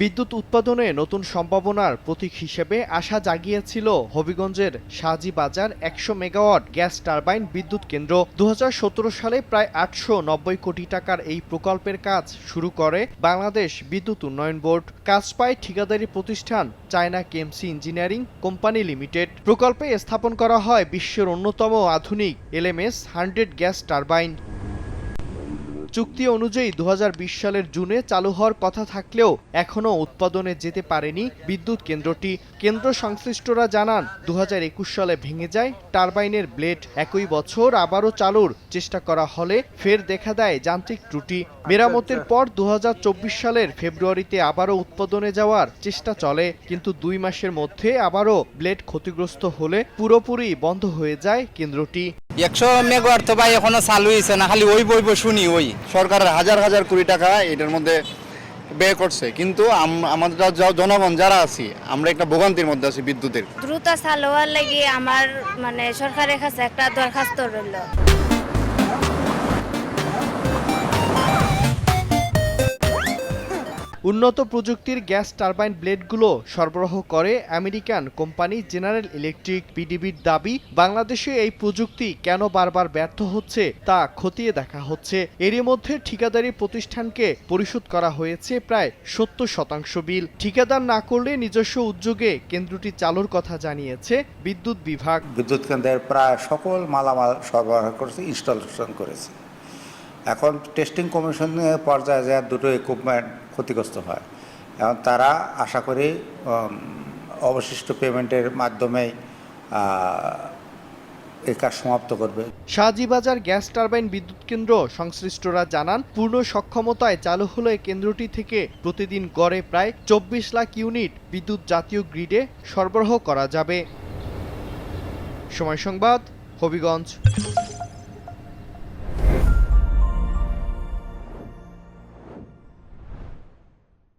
বিদ্যুৎ উৎপাদনে নতুন সম্ভাবনার প্রতীক হিসেবে আশা জাগিয়েছিল হবিগঞ্জের শাহজি বাজার ১০০ মেগাওয়াট গ্যাস টারবাইন বিদ্যুৎ কেন্দ্র। ২০১৭ সালে প্রায় ৮৯০ কোটি টাকার এই প্রকল্পের কাজ শুরু করে বাংলাদেশ বিদ্যুৎ উন্নয়ন বোর্ড। কাজ পায় ঠিকাদারি প্রতিষ্ঠান China KMC engineering company limited. প্রকল্পে স্থাপন করা হয় বিশ্বের অন্যতম আধুনিক এলএমএস 100 গ্যাস টারবাইন। চুক্তি অনুযায়ী ২০২০ সালের জুনে চালু হওয়ার কথা থাকলেও এখনও উৎপাদনে যেতে পারেনি বিদ্যুৎ কেন্দ্রটি। কেন্দ্র সংশ্লিষ্টরা জানান ২০২১ সালে ভেঙে যায় টারবাইনের ব্লেড। একই বছর আবারও চালুর চেষ্টা করা হলে ফের দেখা দেয় যান্ত্রিক ত্রুটি। মেরামতের পর ২০২৪ সালের ফেব্রুয়ারিতে আবারও উৎপাদনে যাওয়ার চেষ্টা চলে, কিন্তু ২ মাসের মধ্যে আবারও ব্লেড ক্ষতিগ্রস্ত হলে পুরোপুরি বন্ধ হয়ে যায় কেন্দ্রটি। ১০০ মেগাওয়াট তো ভাই এখনো চালু হয়েছে না, খালি ওই বইব শুনি। ওই সরকারের হাজার হাজার কোটি টাকা এটার মধ্যে ব্যয় করছে, কিন্তু আমাদের জনগণ যারা আছি আমরা একটা ভোগান্তির মধ্যে আছি বিদ্যুতের। দ্রুত চালু হওয়ার লাগি আমার সরকারের কাছে একটা দরখাস্ত রইল। উন্নত প্রযুক্তির গ্যাস টারবাইন ব্লেডগুলো সরবরাহ করে আমেরিকান কোম্পানি জেনারেল ইলেকট্রিক। পিডিবির দাবি, বাংলাদেশে এই প্রযুক্তি কেন বারবার ব্যর্থ হচ্ছে তা খতিয়ে দেখা হচ্ছে। এরই মধ্যে ঠিকাদারি প্রতিষ্ঠানকে পরিশোধ করা হয়েছে প্রায় ৭০% বিল। ঠিকাদার না করলে নিজস্ব উদ্যোগে কেন্দ্রটি চালুর কথা জানিয়েছে বিদ্যুৎ বিভাগ। বিদ্যুৎ কেন্দ্রের প্রায় সকল মালামাল সরবরাহ করেছে, ইনস্টলেশন করেছে। এখন টেস্টিং কমিশনের পর্যায়ে যায় দুটো ইকুইপমেন্ট ক্ষতিগ্রস্ত হয়। এখন তারা আশা করি অবশিষ্ট পেমেন্টের মাধ্যমে এই কাজ সমাপ্ত করবে। শাহজিবাজার গ্যাস টারবাইন বিদ্যুৎ কেন্দ্র সংশ্লিষ্টরা জানান, পূর্ণ সক্ষমতায় চালু হলে কেন্দ্রটি থেকে প্রতিদিন গড়ে প্রায় ২৪ লাখ ইউনিট বিদ্যুৎ জাতীয় গ্রিডে সরবরাহ করা যাবে। সময় সংবাদ, হবিগঞ্জ।